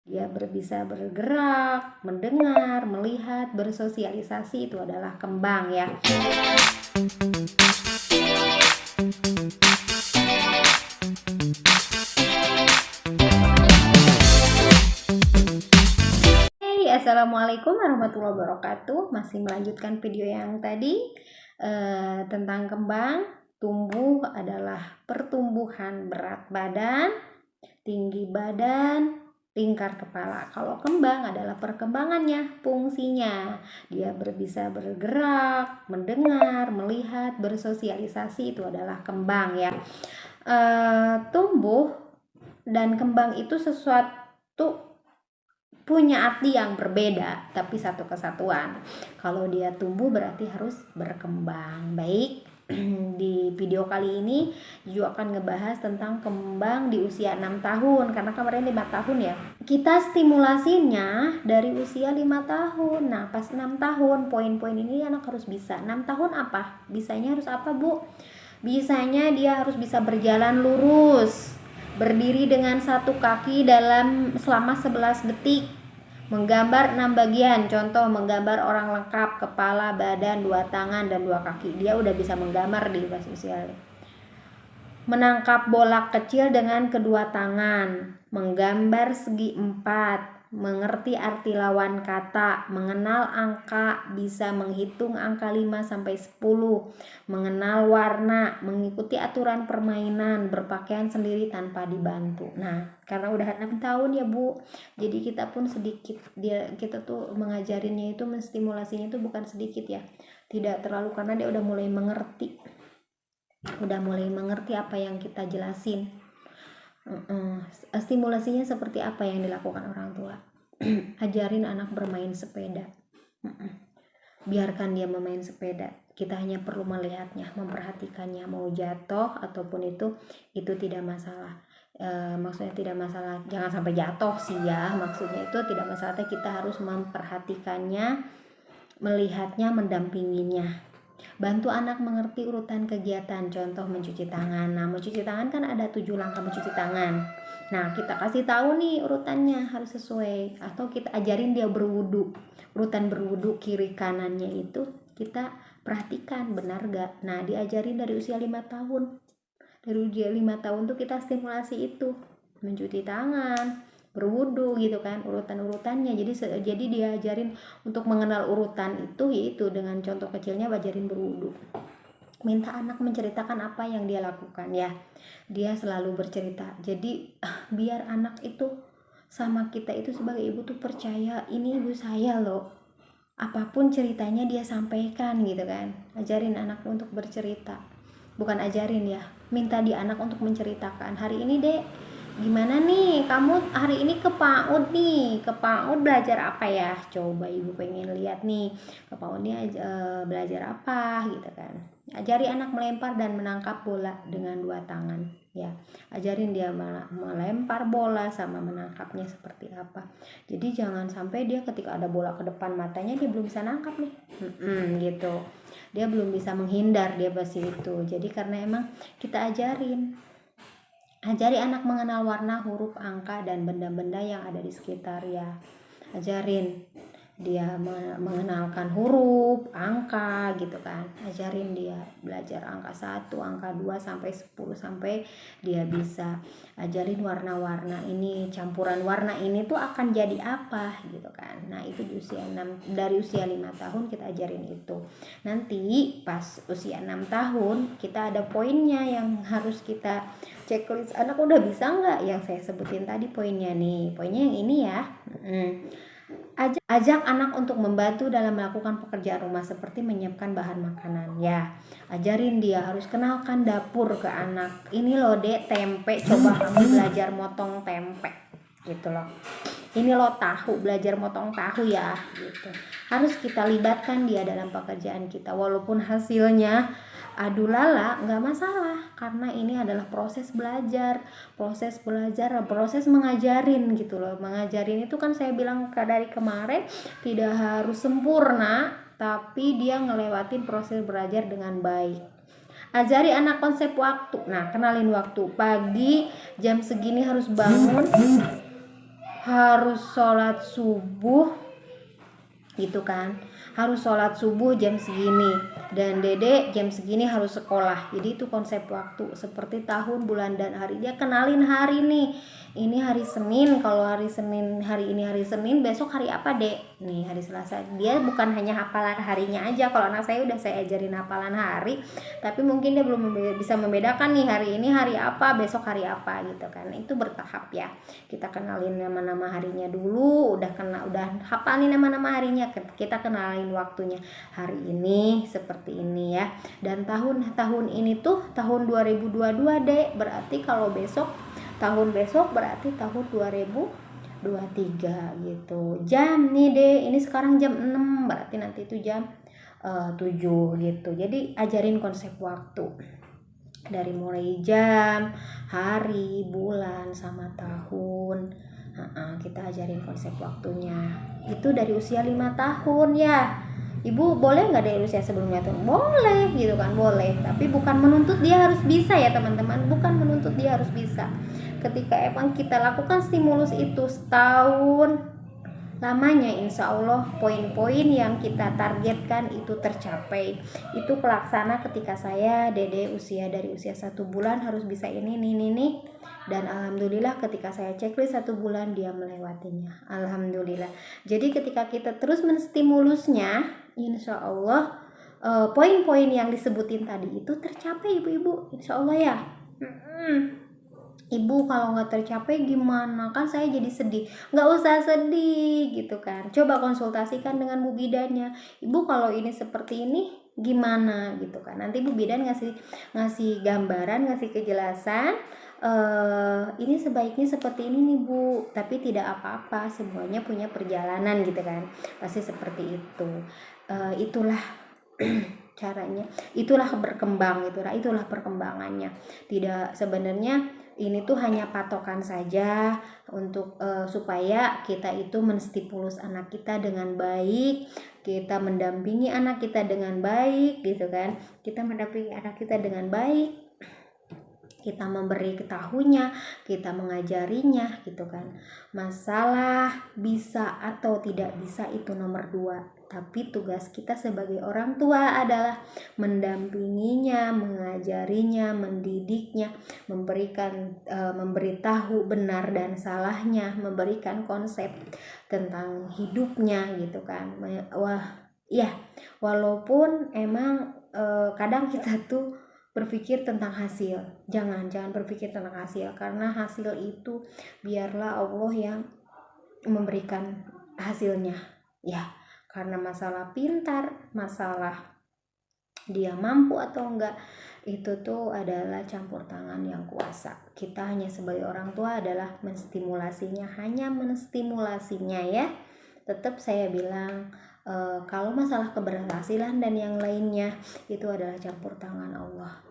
Dia bisa bergerak, mendengar, melihat, bersosialisasi, itu adalah kembang ya. Assalamualaikum warahmatullahi wabarakatuh. Masih melanjutkan video yang tadi tentang kembang. Tumbuh adalah pertumbuhan berat badan, tinggi badan, lingkar kepala. Kalau kembang adalah perkembangannya, fungsinya. Dia bisa bergerak, mendengar, melihat, bersosialisasi, itu adalah kembang ya. Tumbuh dan kembang itu sesuatu punya arti yang berbeda, tapi satu kesatuan. Kalau dia tumbuh berarti harus berkembang. Baik, di video kali ini juga akan ngebahas tentang kembang di usia 6 tahun, karena kemarin 5 tahun ya. Kita stimulasinya dari usia 5 tahun. Nah, pas 6 tahun, poin-poin ini anak harus bisa. 6 tahun apa? Bisanya harus apa, Bu? Bisanya dia harus bisa berjalan lurus, berdiri dengan satu kaki selama 11 detik, menggambar 6 bagian. Contoh, menggambar orang lengkap, kepala, badan, 2 tangan, dan 2 kaki. Dia udah bisa menggambar di usia sosial. Menangkap bola kecil dengan kedua tangan, menggambar segi 4, mengerti arti lawan kata, mengenal angka, bisa menghitung angka 5 sampai 10, mengenal warna, mengikuti aturan permainan, berpakaian sendiri tanpa dibantu. Nah, karena udah 6 tahun ya, Bu. Jadi kita pun sedikit kita tuh mengajarinnya itu, menstimulasinya itu bukan sedikit ya. Tidak terlalu, karena dia udah mulai mengerti. Apa yang kita jelasin. Stimulasinya seperti apa yang dilakukan orang tua. Ajarin anak bermain sepeda. Biarkan dia bermain sepeda. Kita hanya perlu melihatnya, memperhatikannya. Mau jatuh ataupun itu tidak masalah. Maksudnya tidak masalah, jangan sampai jatuh sih ya. Maksudnya itu tidak masalah, kita harus memperhatikannya, melihatnya, mendampinginya. Bantu anak mengerti urutan kegiatan, contoh mencuci tangan. Nah, mencuci tangan kan ada 7 langkah mencuci tangan. Nah, kita kasih tahu nih urutannya harus sesuai, atau kita ajarin dia berwudu. Urutan berwudu kiri kanannya itu kita perhatikan benar gak. Nah, diajarin dari usia 5 tahun. Dari usia 5 tahun tuh kita stimulasi itu, mencuci tangan, berwudu gitu kan, urutan-urutannya. Jadi diajarin untuk mengenal urutan itu, yaitu dengan contoh kecilnya ajarin berwudu. Minta anak menceritakan apa yang dia lakukan ya. Dia selalu bercerita. Jadi biar anak itu sama kita itu sebagai ibu tuh percaya, ini ibu saya loh. Apapun ceritanya dia sampaikan gitu kan. Ajarin anak untuk bercerita. Bukan ajarin ya, minta di anak untuk menceritakan. Hari ini Dek, gimana nih kamu hari ini ke PAUD nih, ke PAUD belajar apa ya? Coba ibu pengen lihat nih, ke PAUD nih belajar apa gitu kan. Ajari anak melempar dan menangkap bola dengan 2 tangan ya. Ajarin dia melempar bola sama menangkapnya seperti apa. Jadi jangan sampai dia ketika ada bola ke depan matanya dia belum bisa nangkap nih, gitu. Dia belum bisa menghindar, dia pasti itu. Jadi karena emang kita ajari anak mengenal warna, huruf, angka, dan benda-benda yang ada di sekitar ya. Ajarin dia mengenalkan huruf, angka gitu kan. Ajarin dia belajar angka 1, angka 2 sampai 10 sampai dia bisa. Ajarin warna-warna ini, campuran warna ini tuh akan jadi apa gitu kan. Nah, itu dari usia 5 tahun kita ajarin itu. Nanti pas usia 6 tahun kita ada poinnya yang harus kita checklist. Anak udah bisa nggak yang saya sebutin tadi poinnya nih. Poinnya yang ini ya. Ajak anak untuk membantu dalam melakukan pekerjaan rumah seperti menyiapkan bahan makanan ya. Ajarin dia, harus kenalkan dapur ke anak. Ini loh Dek, tempe, coba kamu belajar motong tempe gitu loh. Ini loh tahu, belajar motong tahu ya gitu. Harus kita libatkan dia dalam pekerjaan kita, walaupun hasilnya aduh lala, nggak masalah, karena ini adalah proses belajar, proses mengajarin gitu loh. Mengajarin itu kan saya bilang dari kemarin tidak harus sempurna, tapi dia ngelewatin proses belajar dengan baik. Ajari anak konsep waktu. Nah, kenalin waktu. Pagi jam segini harus bangun, harus sholat subuh gitu kan, harus sholat subuh jam segini, dan dede jam segini harus sekolah. Jadi itu konsep waktu, seperti tahun, bulan, dan hari. Dia kenalin hari nih, ini hari Senin, kalau hari Senin, hari ini hari Senin, besok hari apa dek, nih hari Selasa. Dia bukan hanya hafalan harinya aja. Kalau anak saya udah saya ajarin hafalan hari, tapi mungkin dia belum bisa membedakan nih hari ini hari apa, besok hari apa gitu kan. Itu bertahap ya, kita kenalin nama-nama harinya dulu, udah hafal nih nama-nama harinya, kita kenalin waktunya, hari ini seperti ini ya, dan tahun ini tuh tahun 2022 deh, berarti kalau tahun besok berarti tahun 2023 gitu. Jam nih deh, ini sekarang jam 6, berarti nanti itu jam 7 gitu. Jadi ajarin konsep waktu dari mulai jam, hari, bulan, sama tahun. Kita ajarin konsep waktunya. Itu dari usia 5 tahun ya. Ibu boleh nggak dari usia sebelumnya tuh? Boleh gitu kan, boleh. Tapi bukan menuntut dia harus bisa ya teman-teman. Bukan menuntut dia harus bisa. Ketika emang kita lakukan stimulus itu setahun lamanya, insya Allah poin-poin yang kita targetkan itu tercapai. Itu pelaksana ketika saya dede dari usia 1 bulan harus bisa ini, dan alhamdulillah ketika saya checklist 1 bulan dia melewatinya, alhamdulillah. Jadi ketika kita terus menstimulusnya, insya Allah poin-poin yang disebutin tadi itu tercapai ibu-ibu, insya Allah ya. Ibu kalau nggak tercapai gimana, kan saya jadi sedih. Nggak usah sedih gitu kan, coba konsultasikan dengan Bu Bidannya. Ibu kalau ini seperti ini gimana gitu kan, nanti Bu Bidan ngasih gambaran, ngasih kejelasan, ini sebaiknya seperti ini nih Bu, tapi tidak apa-apa, semuanya punya perjalanan gitu kan, pasti seperti itu. Itulah caranya, itulah berkembang, itulah perkembangannya. Tidak, sebenarnya ini tuh hanya patokan saja untuk supaya kita itu menstimulus anak kita dengan baik, kita mendampingi anak kita dengan baik gitu kan, kita mendampingi anak kita dengan baik, kita memberi ketahuinya, kita mengajarinya gitu kan. Masalah bisa atau tidak bisa itu nomor 2, tapi tugas kita sebagai orang tua adalah mendampinginya, mengajarinya, mendidiknya, memberitahu benar dan salahnya, memberikan konsep tentang hidupnya gitu kan. Walaupun emang kadang kita tuh berpikir tentang hasil, jangan berpikir tentang hasil, karena hasil itu biarlah Allah yang memberikan hasilnya ya. Karena masalah pintar, masalah dia mampu atau enggak, itu tuh adalah campur tangan yang kuasa. Kita hanya sebagai orang tua adalah menstimulasinya, ya. Tetap saya bilang kalau masalah keberhasilan dan yang lainnya itu adalah campur tangan Allah.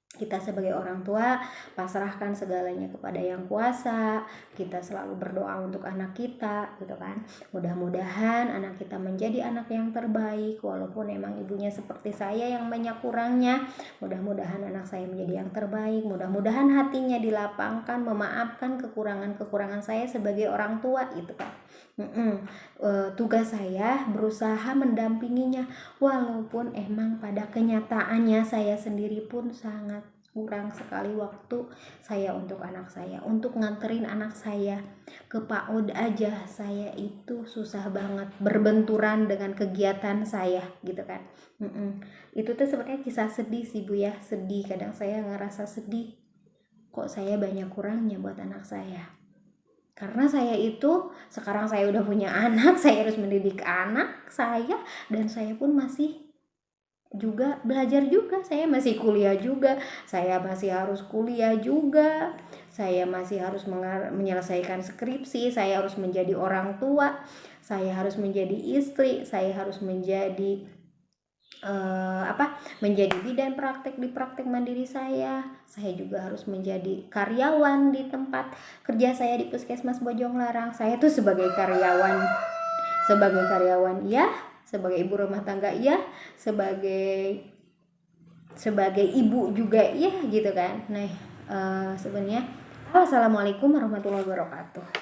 Kita sebagai orang tua pasrahkan segalanya kepada yang kuasa. Kita selalu berdoa untuk anak kita gitu kan. Mudah-mudahan anak kita menjadi anak yang terbaik, walaupun emang ibunya seperti saya yang banyak kurangnya. Mudah-mudahan anak saya menjadi yang terbaik. Mudah-mudahan hatinya dilapangkan, memaafkan kekurangan saya sebagai orang tua gitu kan. Tugas saya berusaha mendampinginya, walaupun emang pada kenyataannya saya sendiri pun sangat kurang sekali waktu saya untuk anak saya. Untuk nganterin anak saya ke PAUD aja saya itu susah banget, berbenturan dengan kegiatan saya gitu kan. Itu tuh sebenarnya kisah sedih sih Bu ya, sedih. Kadang saya ngerasa sedih, kok saya banyak kurangnya buat anak saya. Karena saya itu sekarang saya udah punya anak, saya harus mendidik anak saya, dan saya pun masih juga belajar juga, saya masih kuliah juga, saya masih harus kuliah juga, saya masih harus menyelesaikan skripsi, saya harus menjadi orang tua, saya harus menjadi istri, saya harus menjadi menjadi bidan praktek di praktek mandiri saya juga harus menjadi karyawan di tempat kerja saya di Puskesmas Bojonglarang. Saya tuh sebagai karyawan ya, sebagai ibu rumah tangga ya, sebagai ibu juga ya gitu kan. Nah, sebenarnya assalamualaikum warahmatullahi wabarakatuh.